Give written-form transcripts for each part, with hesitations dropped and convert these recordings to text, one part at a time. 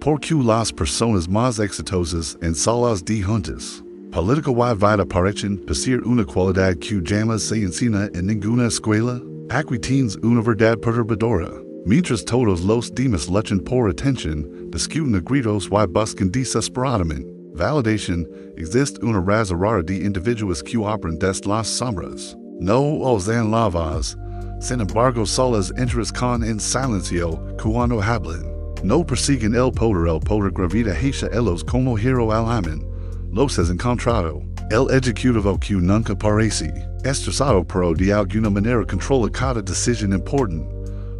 por que las personas más exitosas en salas de juntas. Política y vida parecen poseer una cualidad que jamás se enseña en ninguna escuela. Aquí tienes una verdad perturbadora. Mientras todos los demás luchan por atención, discuten a gritos y buscan desesperadamente validación, existe una raza rara de individuos que operan desde las sombras. No usan la voz, sin embargo solas entras con en silencio cuando hablan. No persiguen el poder gravita hacia ellos como hero alaman. Los has encontrado. El ejecutivo que nunca parece estresado pero de alguna manera controla cada decisión importante.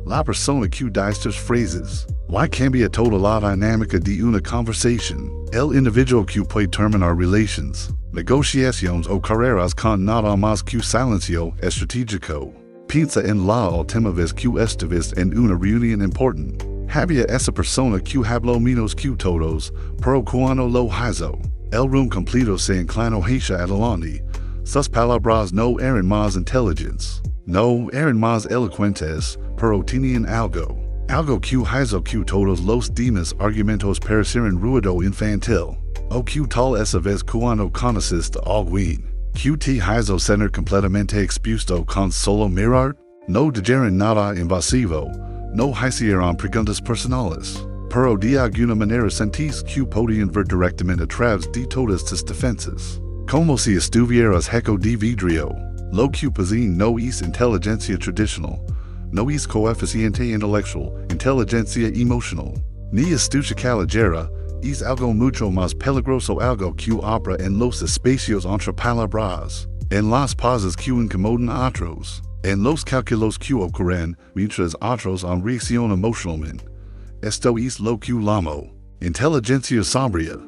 La persona que da estas frases. Why cambia toda la dinámica de una conversación? El individuo que puede terminar relations, negociaciones o carreras con nada más que silencio estratégico. Piensa en la última vez que estuviste en una reunión importante. Había esa persona que habló menos que todos, pero cuando lo hizo, el room completo se inclinó hacia adelante. Sus palabras no eran más inteligentes, no eran más elocuentes, pero tenían algo. Algo que hizo que todos los demás argumentos parecieran ruido infantil. O que tal esa vez cuando conociste a alguien, que te hizo sentir completamente expuesto con solo mirar, no dijeron nada invasivo, no hicieron preguntas personales, pero de alguna manera sentís que podían ver directamente a través de todas tus defensas. Como si estuvieras hecho de vidrio. Lo que poseen no es inteligencia tradicional, no es coeficiente intelectual, inteligencia emocional, ni estuche calajera, es algo mucho más peligroso, algo que opera en los espacios entre palabras, en las pausas que incomodan a otros, en los cálculos que ocurren mientras otros han reacción emocionalmente. Esto es lo que llamo inteligencia sombría.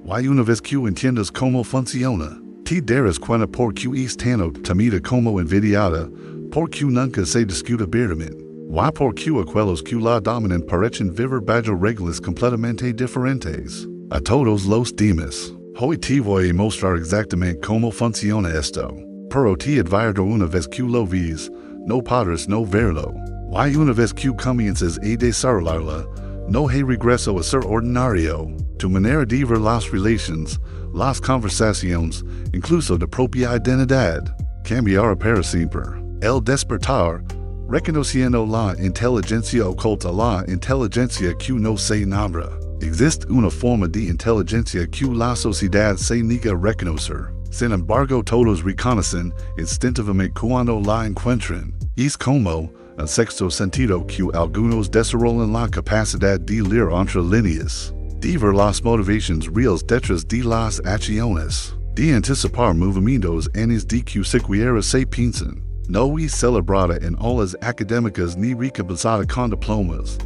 Y una vez que entiendas cómo funciona, te darás cuenta por qué es tan temida como envidiada, por qué nunca se discute abiertamente, y por qué aquellos que la dominan parecen vivir bajo reglas completamente diferentes a todos los demás. Hoy te voy a mostrar exactamente cómo funciona esto, pero te advierto una vez que lo ves, no podrás no verlo. Y una vez que comiences a desarrollarla, no hay regreso a ser ordinario. Tu manera de ver las relaciones, las conversaciones, incluso de propia identidad, cambiará para siempre. El despertar, reconociendo la inteligencia oculta, la inteligencia que no se nombra. Existe una forma de inteligencia que la sociedad se niega a reconocer. Sin embargo, todos reconocen instintivamente cuando la encuentran. Es como, en sexto sentido, que algunos desarrollan la capacidad de leer entre líneas, de ver las motivaciones reales detrás de las acciones, de anticipar movimientos antes de que siquiera se piensen. No es celebrada en aulas académicas ni recompensada con diplomas.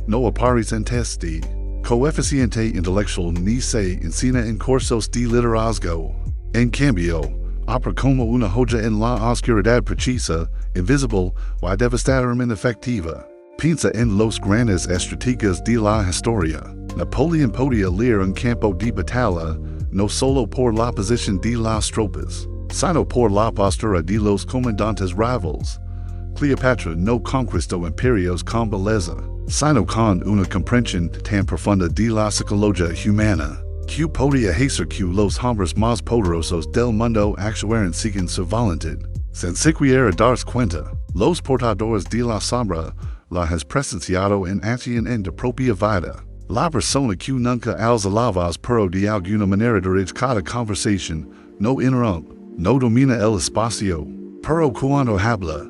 No aparece en test de coeficiente intelectual ni se enseña en cursos de liderazgo. En cambio, opera como una joya en la oscuridad precisa, invisible y devastadoramente efectiva. Piensa en los grandes estrategas de la historia. Napoleón podía leer un campo de batalla, no solo por la posición de las tropas, sino por la postura de los comandantes rivales. Cleopatra no conquistó imperios con belleza, sino con una comprensión tan profunda de la psicología humana, que podía hacer que los hombres más poderosos del mundo actuaran según su voluntad. Sin siquiera darse cuenta, los portadores de la sombra la has presenciado en acción en tu propia vida. La persona que nunca alza la voz pero de alguna manera dirige cada conversación, no interrumpe, no domina el espacio, pero cuando habla,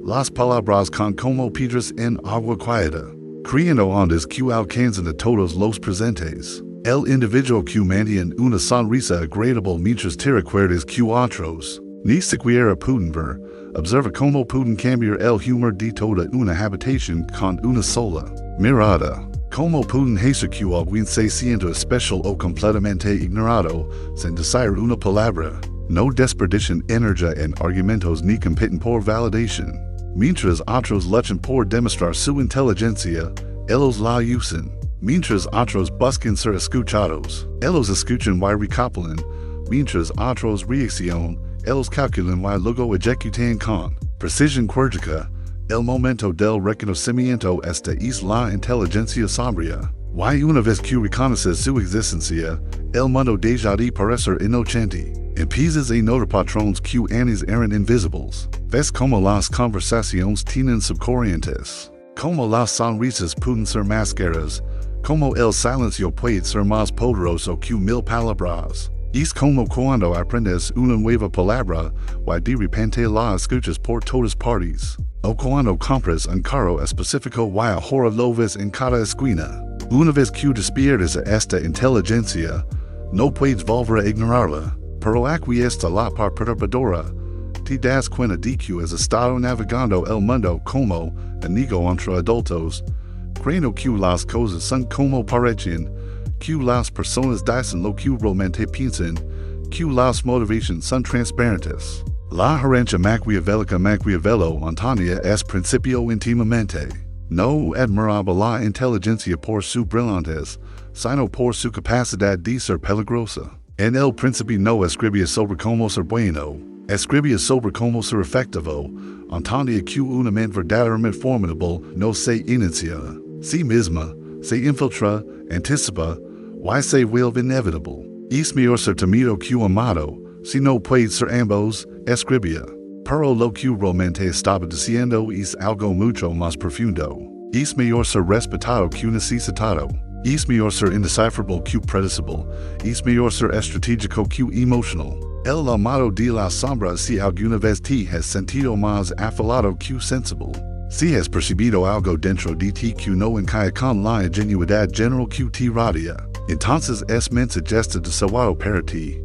las palabras con como piedras en agua quieta, creando ondas que alcanzan a todos los presentes. El individuo que mantiene una sonrisa agradable mientras te recuerdas que otros ni siquiera pueden ver, observa cómo pueden cambiar el humor de toda una habitación con una sola mirada. Cómo pueden hacer que alguien se sienta especial o completamente ignorado sin decir una palabra. No desperdician energía en argumentos ni compiten por validación. Mientras otros luchan por demostrar su inteligencia, ellos la usan. Mientras otros buscan ser escuchados, ellos escuchan y recopilan. Mientras otros reaccionan, ellos calculan y luego ejecutan con precisión quirúrgica. El momento del reconocimiento esta es la inteligencia sombría. Y una vez que reconoces su existencia, el mundo deja de parecer inocente. Empiezas a notar patrones que antes eran invisibles. Ves como las conversaciones tienen subcorrientes. Como las sonrisas pueden ser máscaras. Como el silencio puede ser más poderoso que mil palabras. Es como cuando aprendes una nueva palabra y de repente la escuchas por todas partes. O cuando compras un carro específico y ahora lo ves en cada esquina. Una vez que despiertas a esta inteligencia, no puedes volver a ignorarla. Pero aquí está la parte perturbadora. Te das cuenta de que has estado navegando el mundo como amigo entre adultos, creyendo que las cosas son como parecen, que las personas dicen lo que realmente piensan, que las motivaciones son transparentes. La gerencia maquiavélica Maquiavelo Antonia es principio intimamente. No admiraba la inteligencia por su brillantez, sino por su capacidad de ser peligrosa. En el principio no escribía sobre cómo ser bueno, escribía sobre cómo ser efectivo. Antonia que una mente verdaderamente formidable no se inicia, sí misma, se infiltra, anticipa, y se vuelve inevitable. Es mejor ser temido que amado, si no puede ser ambos, escribía. Pero lo que realmente estaba diciendo es algo mucho más profundo. Es mejor ser respetado que necesitado. Es mejor ser indecifrable que predecible. Es mejor ser estratégico que emotional. El amado de la sombra si alguna vez te has sentido más afilado que sensible. Si has percibido algo dentro de ti que no encaja con la ingenuidad general que te rodea, entonces es mensaje deseado para ti.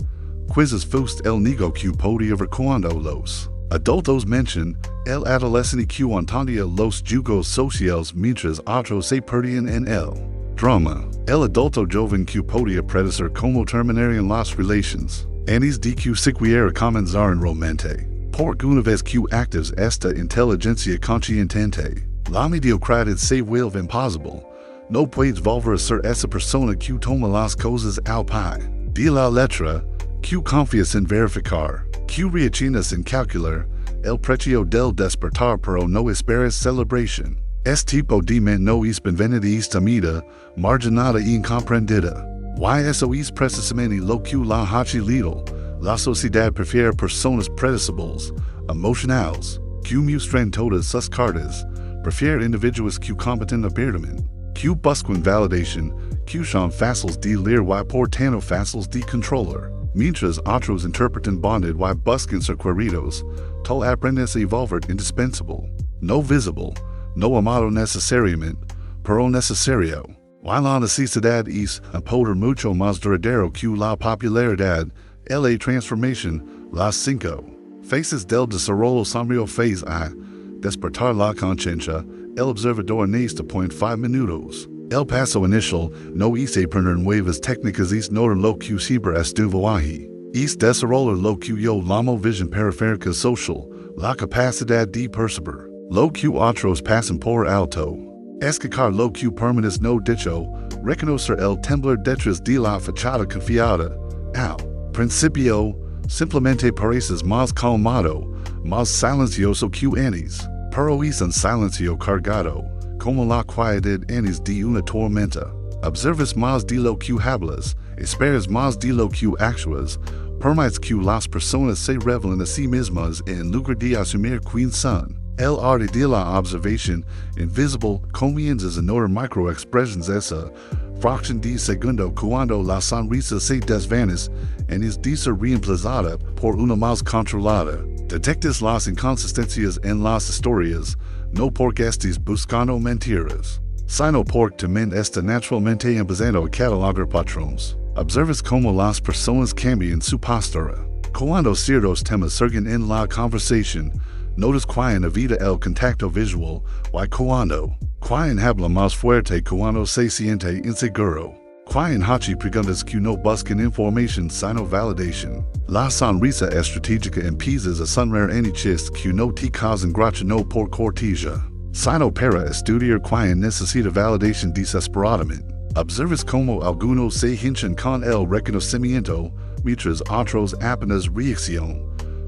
Quizás fuiste el niño que podía ver cuando los adultos mencionan el adolescente que entendía los jugos sociales mientras otros se perdían en el drama. El adulto joven que podía predecir cómo terminarían las relaciones. Antes de que siquiera comenzaran realmente. Porque una vez que activas esta inteligencia consciente, la mediocridad se vuelve imposible. No puedes volver a ser esa persona que toma las cosas al pie de la letra, que confías en verificar, que reachinas en calcular el precio del despertar pero no esperas celebración. Este tipo de mente no es benvenida esta vida, marginada e incomprendida. Y eso es precisamente lo que la hace little. La sociedad prefiere personas predecibles, emocionales, que muestran todas sus cartas, prefiere individuos que competen abiertamente, que buscan validación, que son fáciles de leer y por tanto fáciles de controlar. Mientras otros interpretan bondad y buscan ser queridos, tal aprendes a volver indispensable, no visible, no amado necesariamente, pero necesario. Y la necesidad es un poder mucho más duradero que la popularidad, la transformación, las 5 fases del desarrollo sombrío phase I, despertar la conciencia, el observador en este 5 minutos. El paso inicial no es aprender nuevas técnicas es notar lo que siempre estuvo ahí. Es desarrollar lo que yo llamo visión periférica social, la capacidad de percibir lo que otros pasan por alto. Escacar lo que permanes no dicho, reconocer el temblor detrás de la fachada confiada. Al principio, simplemente pareces más calmado, más silencioso que antes, pero es un silencio cargado, como la quietud antes de una tormenta. Observas más de lo que hablas, esperas más de lo que actúas, permites que las personas se revelen a sí mismas en lugar de asumir quién son. El arte de la observación invisible comienzas a notar microexpresiones esa fracción de segundo cuando la sonrisa se desvanece en es de ser reemplazada por una más controlada. Detectas las inconsistencias en las historias, no porque estés buscando mentiras, sino porque tu mente está naturalmente empezando a catalogar patrones. Observas cómo las personas cambian su postura. Cuando ciertos temas surgen en la conversación, notas quién evita el contacto visual y quién habla más fuerte cuando se siente inseguro. Quién hace preguntas que no buscan información sino validación. La sonrisa estratégica empiezas a sonreír en hechos que no te causan gracia no por cortesía, sino para estudiar quién necesita validación desesperadamente. Observas cómo algunos se hinchan con el reconocimiento, mientras otros apenas reaccionan.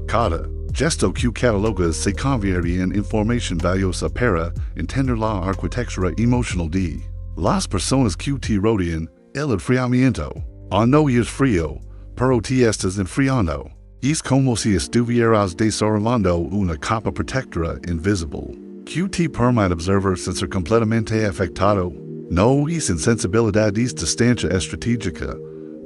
Cada gesto que catalogas se convierte en información valiosa para entender la arquitectura emocional de Las personas que te rodean, el enfriamiento. No es frío, pero te estás enfriando. Es como si estuvieras desarrollando una capa protectora invisible. Que te permite observar sin ser completamente afectado. No es insensibilidad, es distancia estratégica.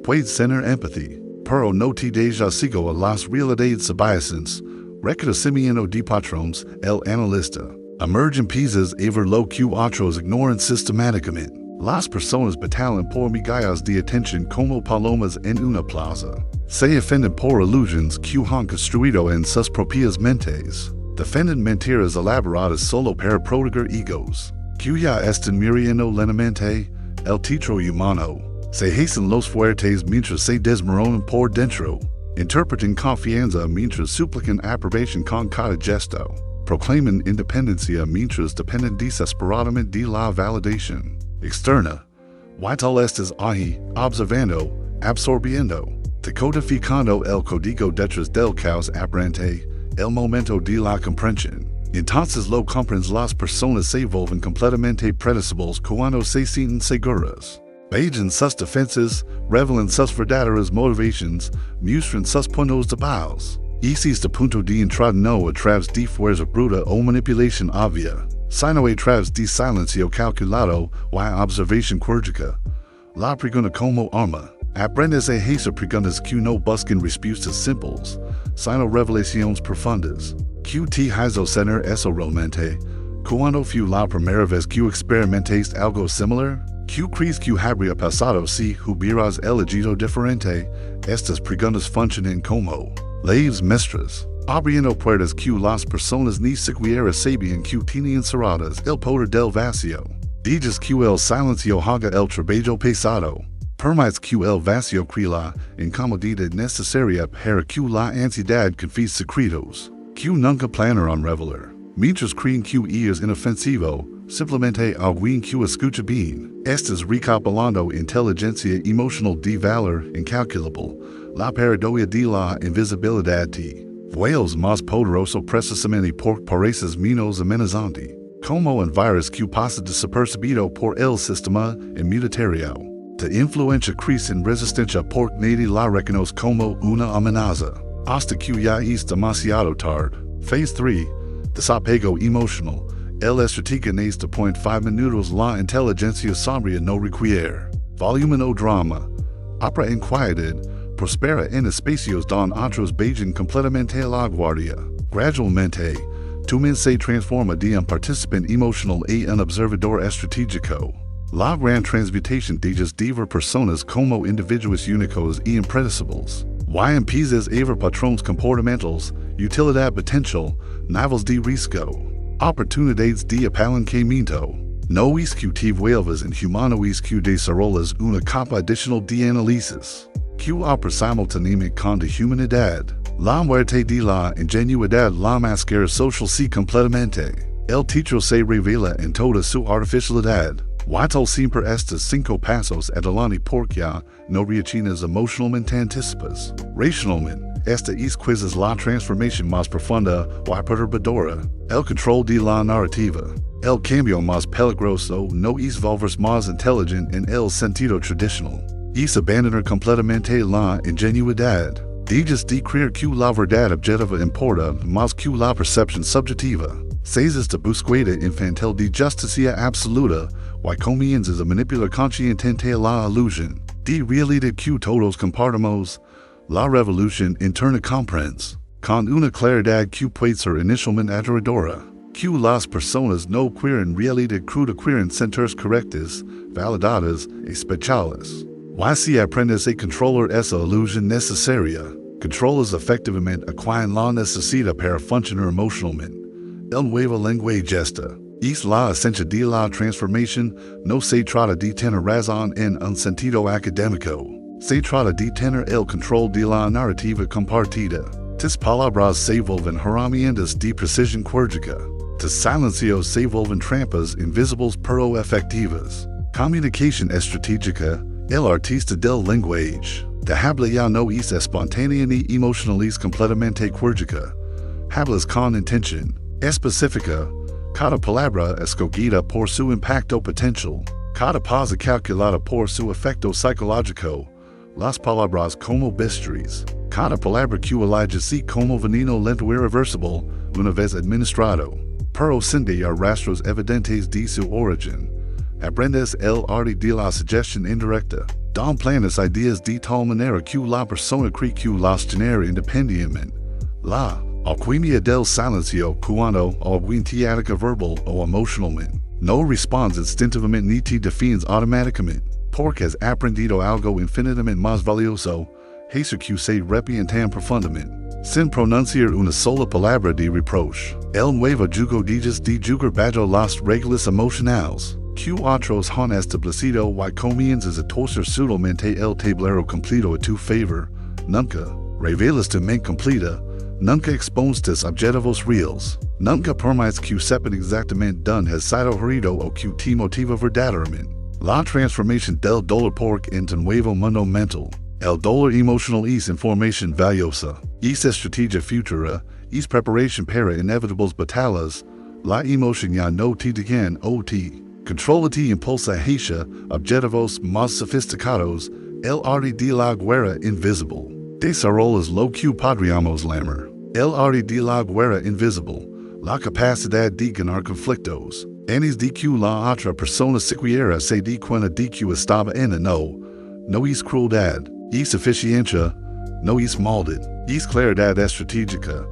Puedes tener empatía, pero no te deja ciego a las realidades subyacentes. Reconocimiento de patrones, el analista. Emergen piezas a ver lo que otros ignoran sistemáticamente. Las personas batallan por migajas de atención como palomas en una plaza. Se ofenden por ilusiones que han construido en sus propias mentes. Defienden mentiras elaboradas solo para proteger egos. Que ya están muriendo lentamente, el teatro humano. Se hacen los fuertes mientras se desmoronan por dentro. Interpretan confianza mientras suplican aprobación con cada gesto. Proclaman independencia mientras dependen desesperadamente de la validación externa. Vital estás ahí, observando, absorbiendo, decodificando el código detrás del caos aparente, el momento de la comprensión. Entonces lo comprendes, las personas se vuelven completamente predecibles cuando se sienten seguras. Bajan sus defensas, revelan sus verdaderas motivaciones, muestran sus puntos débiles. Ese es el punto de entrada, no a través de fuerza bruta o manipulación obvia, sino a través de silencio calculado y observación quirúrgica. La pregunta como arma. Aprendes a hacer preguntas que no buscan respuestas simples, sino revelaciones profundas. Que te hizo tener eso realmente? ¿Cuándo fue la primera vez que experimentaste algo similar? ¿Qué crees que habría pasado si hubieras elegido diferente? Estas preguntas funcionan como leyes maestras, abriendo puertas que las personas ni siquiera sabían que tenían cerradas. El poder del vacío. Dices que el silencio haga el trabajo pesado. Permites que el vacío cree la incomodidad necesaria para que la ansiedad confiese secretos que nunca planearon revelar. Mientras creen que es inofensivo, simplemente alguien que escucha bien. Estás recopilando inteligencia emocional de valor incalculable. La paradoja de la invisibilidad te vuelves más poderoso precisamente porque pareces menos amenazante. Como un virus que pasa desapercibido por el sistema inmunitario. Tu influencia crece en resistencia porque nadie la reconoce como una amenaza. Hasta que ya es demasiado tarde. Phase 3. Desapego emocional. El estratégico en 5 minutos. La inteligencia sombría no requiere volumen o drama. Opera inquietud. Prospera en espacios don otros bajan completamente la guardia. Gradualmente, tu mente se transforma de un participante emocional a un observador estratégico. La gran transmutación de ver personas como individuos únicos y impredecibles. Y empiezas a ver patrones comportamentales, utilidad potencial, niveles de riesgo, oportunidades de apalancamiento. No es que te vuelvas inhumano, es que desarrollas una capa adicional de análisis. Que opera simultáneamente con la humanidad. La muerte de la ingenuidad, la máscara social se completamente. El teatro se revela en toda su artificialidad. Vital siempre estas 5 pasos adelante porque no reaccionas emocionalmente anticipas. Racionalmente, esta es quizás la transformación más profunda y perturbadora. El control de la narrativa. El cambio más peligroso no es volverse más inteligente en el sentido tradicional. Es abandonar completamente la ingenuidad. Dejas de creer que la verdad objetiva importa más que la percepción subjetiva. Cesas de búsqueda infantil de justicia absoluta y comienzas a manipular conscientemente la ilusión de realidad que todos compartimos. La revolución interna comprendes, con una claridad que puede ser inicialmente aterradora, que las personas no quieren realidad cruda, quieren sentirse correctas, validadas, especiales. Y si aprendes a controlar esa ilusión necesaria, controlas efectivamente a quien la necesita para funcionar emocionalmente. El nuevo lenguaje es la esencia de la transformación. No se trata de tener razón en un sentido académico. Se trata de tener el control de la narrativa compartida. Tus palabras se vuelven herramientas de precisión quirúrgica. Tus silencios se vuelven trampas invisibles pero efectivas. Comunicación estratégica. El artista del lenguaje. De habla ya no es espontánea ni emocional, es completamente quirúrgica. Hablas con intención específica. Cada palabra escogida por su impacto potencial. Cada pausa calculada por su efecto psicológico, las palabras como bestias. Cada palabra que elige así como veneno lento irreversible, una vez administrado. Pero sin dejar rastros evidentes de su origen. Aprendes el arte de la sugestión indirecta. Dan planes ideas de tal manera que la persona cree que las genera independientemente. La alquimia del silencio cuando aguintiatica verbal o emocionalmente. No respondes instintivamente ni te defines automáticamente. Porque has aprendido algo infinitamente más valioso, eso que se repite tan profundamente. Sin pronunciar una sola palabra de reproche. El nuevo jugo dices de jugar bajo las reglas emocionales. Que otros han establecido y comienzas a torcer sutilmente el tablero completo a tu favor. Nunca revelas tu mente completa. Nunca expones tus objetivos reales. Nunca permites que sepan exactamente dónde has sido herido o que te motiva verdaderamente. La transformación del dolor por en tu nuevo mundo mental. El dolor emocional es información valiosa. Es estrategia futura. Es preparación para inevitables batallas. La emoción ya no te dejan o te controla te impulsa hacia objetivos más sofisticados. El arte de la guerra invisible. Desarrollas lo que podríamos llamar. El arte de la guerra invisible. La capacidad de ganar conflictos. Antes de que la otra persona siquiera se di cuenta de que estaba en no es crueldad, es eficiencia, no es maldad, es claridad estratégica,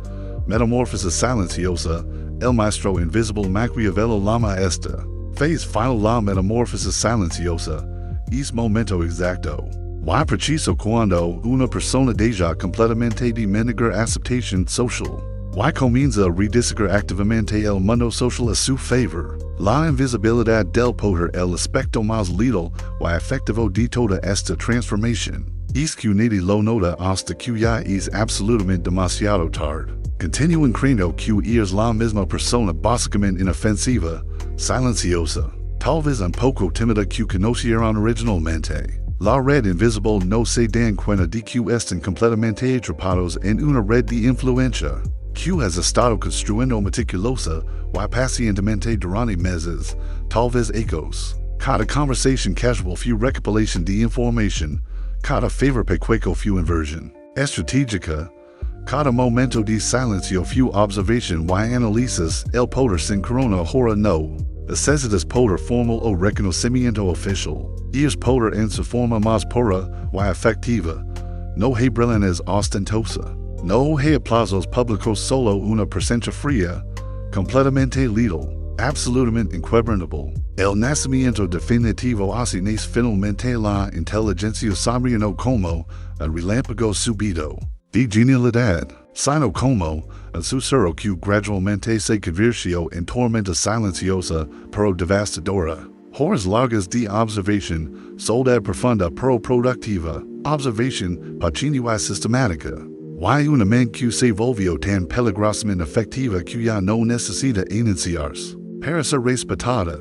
metamorfosis silenciosa, el maestro invisible Maquiavelo llama este. Phase final la metamorfosis silenciosa, es momento exacto. Y preciso cuando una persona deja completamente de mendigar aceptación social. Y comienza a rediseñar activamente el mundo social a su favor. La invisibilidad del poder el aspecto más letal y efectivo de toda esta transformación. Es que nadie lo nota hasta que ya es absolutamente demasiado tarde. Continúan creyendo que es la misma persona básicamente inofensiva, silenciosa, tal vez un poco tímida que conocieron originalmente. La red invisible no se dan cuenta de que están completamente atrapados en una red de influencia. Que has estado construyendo meticulosa y pacientemente durante meses, tal vez años. Cada conversación casual fue recopilación de información, cada favor pequeño fue inversión estratégica, cada momento de silencio fue observación y análisis, el poder sin corona ahora no. Necesitas poder formal o reconocimiento oficial. Es poder en su forma más pura y efectiva. No hay brillantes ostentosa. No hay aplausos públicos, solo una presencia fría, completamente letal, absolutamente inquebrantable. El nacimiento definitivo así nace finalmente la inteligencia sombría como el relámpago súbito de genialidad, sino como el susurro que gradualmente se convirtió en tormenta silenciosa pero devastadora. Horas largas de observación, soledad profunda pero productiva, observación continua y sistemática. Y una mente que se volvió tan peligrosamente efectiva que ya no necesita iniciarse. Para ser respetada,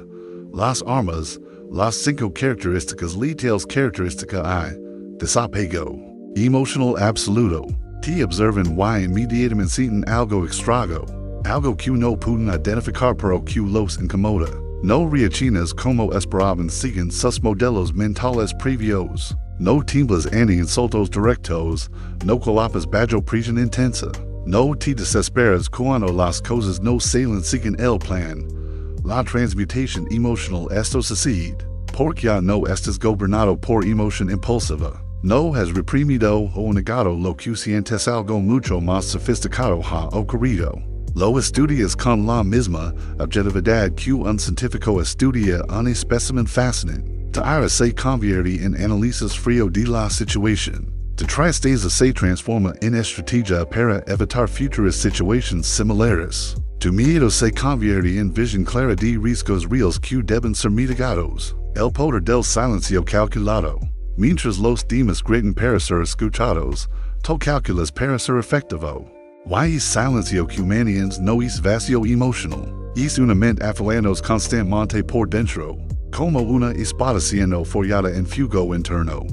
las armas, las 5 características letales característica I, desapego, emotional absoluto, te observan y inmediatamente sienten algo extraño, algo que no pueden identificar pero que los incomoda. No reaccionas como esperaban siguen sus modelos mentales previos. No tiemblas ante insultos directos, no colapes bajo presión intensa. No te desesperas cuando las cosas no salen según el plan. La transmutación emocional esto sucede, porque ya no estás gobernado por emoción impulsiva. No has reprimido o negado lo que sientes algo mucho más sofisticado ha ocurrido. Lo estudias con la misma objetividad que un científico estudia un espécimen fascinante. Te ahora se convierte en análisis frío de la situación. De tristeza se transforma en estrategia para evitar futuras situaciones similares. Tu miedo se convierte en visión clara de riesgos reales que deben ser mitigados. El poder del silencio calculado. Mientras los demás gritan para ser escuchados, tú calculas para ser efectivo. Y es silencio que humanians no es vacío emocional. Es una mente afilando constantemente por dentro. Como una espada siendo follada en fuego interno.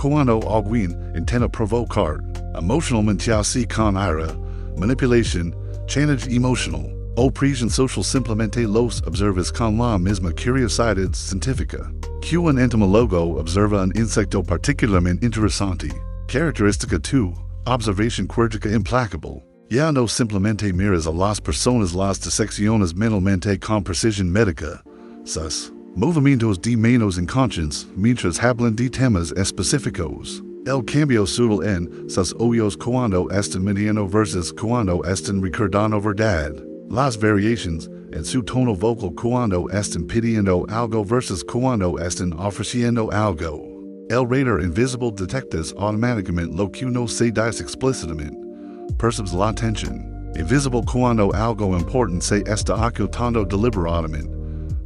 Cuando alguien intenta provocar, emocionalmente así con ira, manipulación, chantage emocional, o presión social simplemente los observas con la misma curiosidad científica. Q un entomólogo observa un insecto particularmente interesante. Característica 2. Observación quirúrgica implacable. Ya no simplemente miras a las personas las disecciones mentalmente con precisión médica. Sus movimientos de manos inconscientes mientras hablan de temas específicos. El cambio sutil en sus ojos cuando están mintiendo versus cuando están recordando verdad. Las variations en su tono vocal cuando están pidiendo algo versus cuando están ofreciendo algo. El radar invisible detectas automáticamente lo que no se dice explícitamente. Percibes la tensión. Invisible cuando algo importante se está ocultando deliberadamente.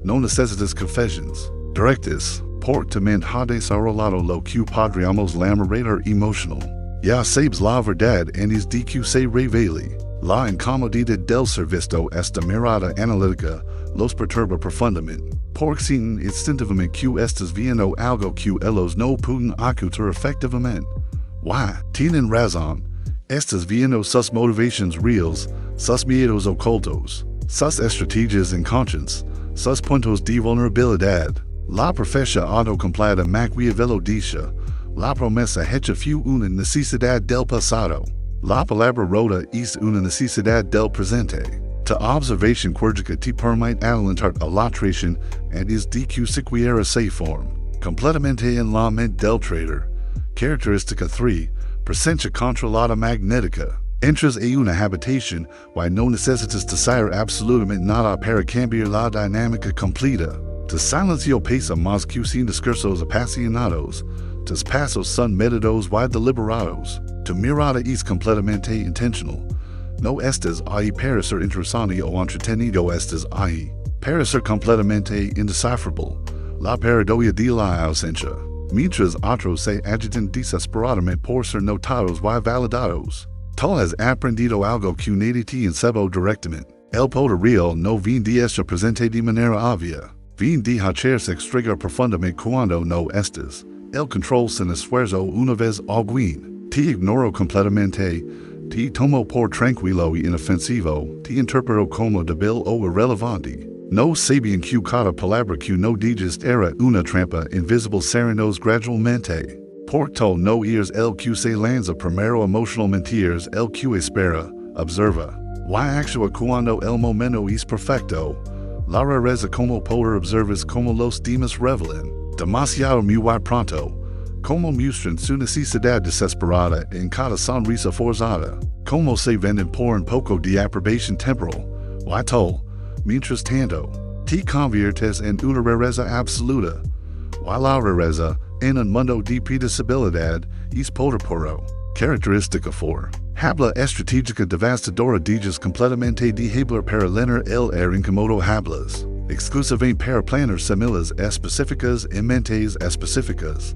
No necesitas confessions. Directas. Porque ha desarrollado lo que podríamos llamar radar emotional. Ya sabes la verdad antes de que se revele. La incomodidad del servicio esta mirada analítica los perturba profundamente. Porque sienten instintivamente que estás viendo algo que ellos no pueden ocultar efectivamente. Why? Tienen razón. Estás viendo sus motivations reales, sus miedos ocultos, sus estrategias inconscientes, sus puntos de vulnerabilidad. La profecía autocumplida Maquiavelo dice, la promesa hecha fue una necesidad del pasado. La palabra rota es una necesidad del presente. Ta observación quirúrgica te permite adelantar a la traición antes de que siquiera se forme completamente en la mente del trader. Característica 3. Presencia controlada magnética. Entras a una habitación y no necesitas decir absolutamente nada para cambiar la dinámica completa. Tu silencio pesa más que sin discursos apasionados. Tus pasos son meditados y deliberados. Tu mirada es completamente intentional. No estás ahí para ser interesante o entretenido, estás ahí para ser completamente indescifrable. La paradoja de la ausencia. Mientras otros se agitan desesperadamente por ser notados y validados. Tal has aprendido algo que nadie te enseñó directamente. El poder real no viene de estar presente de manera obvia. Viene de hacerse extraer profundamente cuando no estás. El control sin esfuerzo una vez alguien. Te ignoro completamente. Te tomo por tranquilo y inofensivo. Te interpreto como débil o irrelevante. No sabían que cada palabra que no digas era una trampa invisible serenos gradualmente. Por tal no eres el que se lanza primero emotional mentiras el que espera, observa. Y actúa cuando el momento es perfecto. La rareza como poder observas como los demás revelan. Demasiado muy pronto. Como muestran su necesidad desesperada en cada sonrisa forzada. Como se venden por un poco de aprobación temporal. Y tal. Mientras tanto, te conviertes en una rareza absoluta. Y la rareza, en un mundo de predecibilidad, es poder puro. Característica 4. Habla estratégica devastadora digas completamente de hablar para llenar el incómodo hablas. Exclusivamente para planar similas específicas y mentes específicas.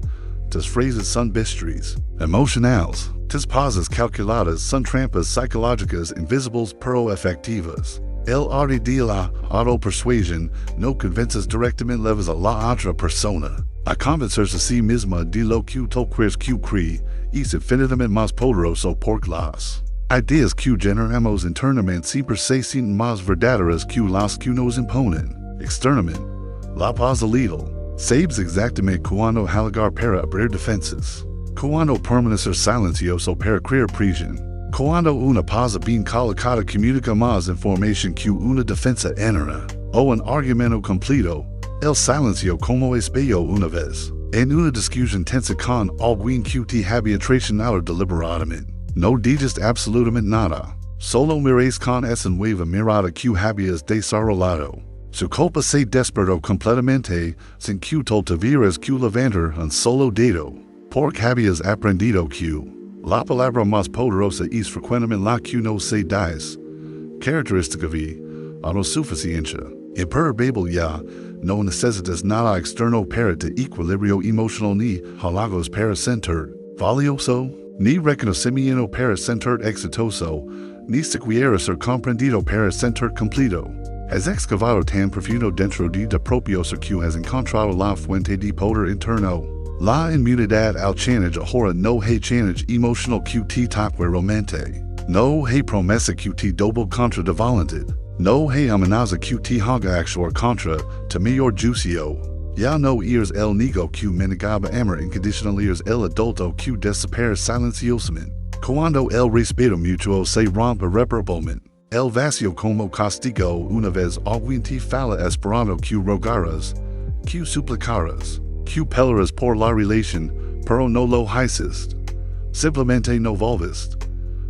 Tus frases son bistries, emocionales. Tus pausas calculadas son trampas psicológicas invisibles pero efectivas. El arte de la autopersuasión no convences directamente leves a la otra persona. A convencerse a sí misma de lo que tú crees que cree es infinitamente más poderoso porque las ideas que generamos internamente siempre se sienten más verdaderas que las que nos imponen externamente. La pausa letal. Sabes exactamente cuando halagar para abrir defensas. Cuando permanecer silencioso para crear presión. Cuando una pausa bien colocada comunica más información que una defensa entera. O un argumento completo. El silencio como espejo una vez. En una discusión tensa con alguien que te había traicionado deliberadamente. No digas absolutamente nada. Solo mires con esa nueva mirada que habías desarrollado. Su culpa se despertó completamente sin que tú tuvieras que levantar un solo dedo. Porque habías aprendido que la palabra más poderosa es frecuentemente la que no se dice. Característica V. Autosuficiencia. Imperturbable ya. No necesitas nada externo para tu equilibrio emocional ni halagos para sentir valioso, ni reconocimiento para sentir exitoso, ni siquiera ser comprendido para sentir completo. Has excavado tan profundo dentro de tu propio ser que has encontrado la fuente de poder interno. La inmunidad al change ahora no hay change emotional que te toque realmente. No hay promesa que te doble contra de voluntad. No hay amenaza que te haga actuar contra tu mayor juicio. Ya no ears el nigo q menigaba amer inconditional ears el adulto q desapare silenciosamente. Cuando el respeto mutuo se rompe irreparablemente. El vacío como castigo una vez aguinti fala esperando q rogaras, q suplicaras, q peleras por la relación, pero no lo hiciste. Simplemente no volviste.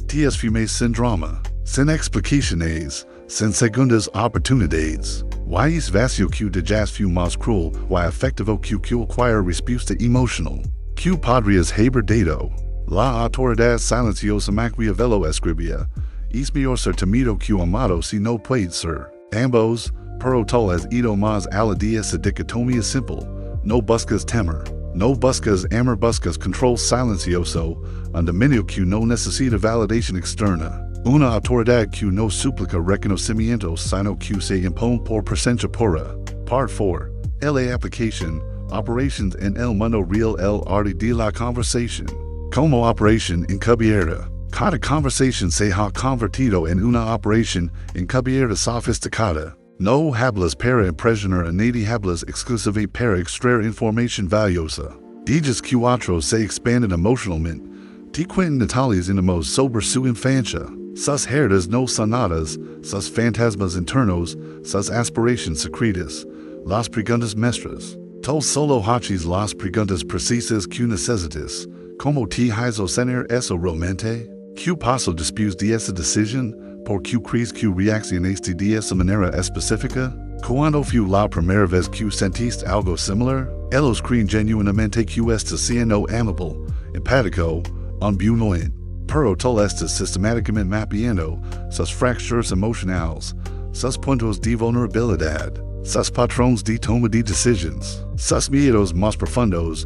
Ts fumes sin drama, sin explicaciones, sin segundas oportunidades. Y es vacío q de jazz fu más cruel, y efectivo q acquire respuesta emotional. Q podrías haber dado. La autoridad silenciosa Maquiavelo escribía, es mejor ser temido q amado si no puede ser. Ambos, pero tal has ido más al día esa dicotomía simple. No buscas temer. No buscas amor, buscas control silencioso, un dominio que no necesita validación externa. Una autoridad que no suplica reconocimiento sino que se impone por presencia pura. Part 4. La aplicación, operations en el mundo real el arte de la conversación. Como operación encubierta. Cada conversación se ha convertido en una operación encubierta sofisticada. No hablas para impresionar a nadie, hablas exclusivamente para extraer información valiosa. Dichas cuatro se expanden emocionalmente. Te cuentan detalles íntimos sobre su infancia, sus heridas no sanadas, sus fantasmas internos, sus aspiraciones secretas, las preguntas maestras. Tú solo hachis las preguntas precisas que necesitas. ¿Cómo te hizo sentir eso realmente? ¿Qué paso después de esa decisión? ¿Por qué crees que reaccionaste de esa manera específica? ¿Cuándo fue la primera vez que sentiste algo similar? Ellos creen genuinamente que estás siendo amable, empático, benevolente. Pero tú estás sistemáticamente mapeando sus fracturas emocionales, sus puntos de vulnerabilidad, sus patrones de toma de decisiones, sus miedos más profundos,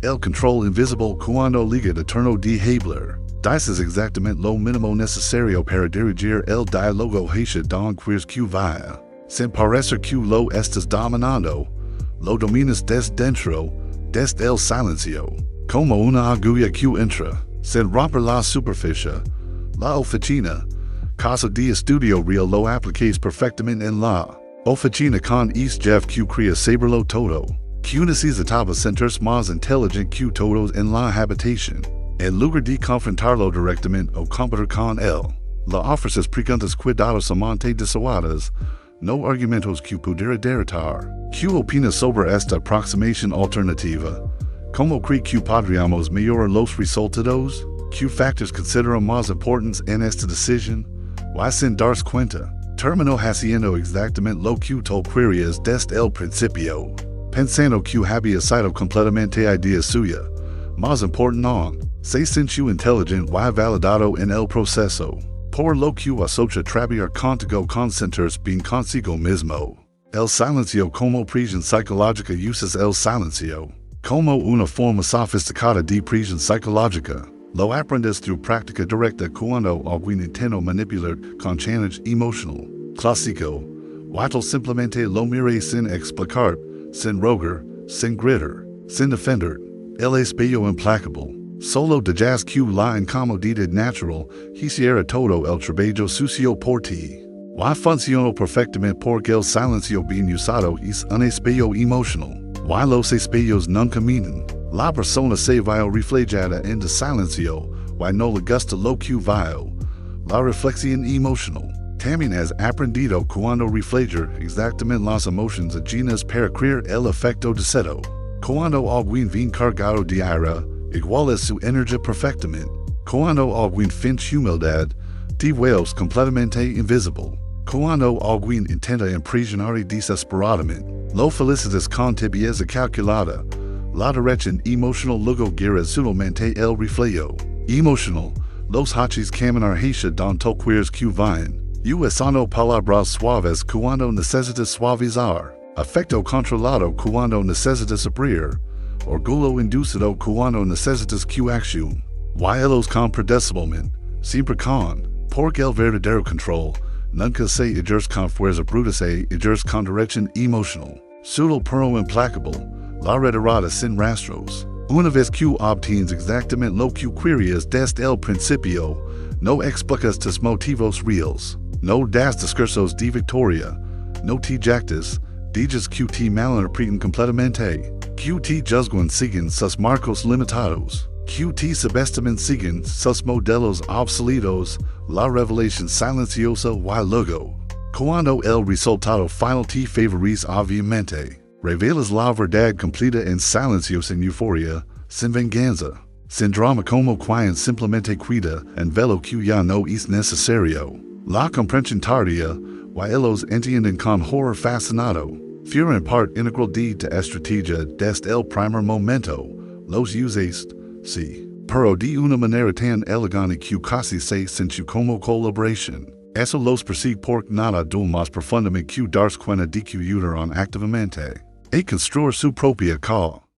el control invisible cuando liga de turno de hablar. Dices exactamente lo mínimo necesario para dirigir el diálogo hacia don quieres que vaya. Sin parecer que lo estás dominando, lo dominas desde dentro, desde el silencio. Como una agulla que entra, sin romper la superficie, la oficina, casa de estudio real lo apliques perfectamente en la oficina con es jeff que crea saberlo todo. Que necesitaba sentirse más inteligente que todos en la habitación. En lugar de confrontarlo directamente o competir con él, le ofreces preguntas cuidadosamente desuadas, no argumentos que pudiera derrotar. ¿Qué opinas sobre esta aproximación alternativa? ¿Cómo cree que podríamos mejorar los resultados? ¿Qué factores consideran más importantes en esta decisión? Y sin darse cuenta, terminó haciendo exactamente lo que tú querías desde el principio. Pensando que había sido completamente idea suya. Más importante aún, se sintió inteligente y validado en el proceso. Por lo que asocia trabajar contigo con sentirse bien consigo mismo. El silencio como prisión psicológica uses el silencio como una forma sofisticada de prisión psicológica. Lo aprendes through práctica directa cuando alguien intenta manipular con chantage emotional. Clásico. While simplemente lo mire sin explicar, sin rogar, sin gritar, sin defender. El espejo implacable. Solo de jazz que la incomodidad natural hiciera todo el trabajo sucio por ti. Y funcionó perfectamente porque el silencio bien usado es un espejo emotional. Y los espejos no caminan. La persona se vio reflejada en el silencio y no le gusta lo que vio. La reflexión emotional. También has aprendido cuando reflejar exactamente las emociones ajenas para crear el efecto deseado. Cuando alguien viene cargado de ira, igual es su energía perfectamente. Cuando alguien finge humildad, te ves completamente invisible. Cuando alguien intenta impresionar desesperadamente, lo felicitas con tibieza calculada. La dirección emotional luego guía sutilmente el reflejo. Emotional, los hachis caminar hacia don tú quieres que vayan. Usando palabras suaves cuando necesitas suavizar. Afecto controlado cuando necesitas abrir. Orgullo inducido cuando necesitas que acción. Y ellos con predeciblemente, siempre con, porque el verdadero control, nunca se ejerce con fuerza bruta, se ejerce con dirección emotional. Sutil pero implacable, la retirada sin rastros. Una vez que obtienes exactamente lo que querías desde el principio, no explicas tus motivos reales, no das discursos de victoria, no te jactas digas QT malinterpretan completamente. QT juzgan siguen sus marcos limitados. QT subestiman siguen sus modelos obsoletos. La revelación silenciosa y luego. Cuando el resultado final te favorice obviamente. Revelas la verdad completa en silencio sin euforia, sin venganza. Sin drama como quien simplemente cuida en velo que ya no es necesario. La comprensión tardía, y ellos entienden con horror fascinado. Fueron parte integral de estrategia desde el primer momento. Los uses, sí, pero de una manera tan elegante que casi se sintió como colaboración. Eso los persigue por nada do más profundamente que darse cuenta de que ayudaron activamente a construir su propia call.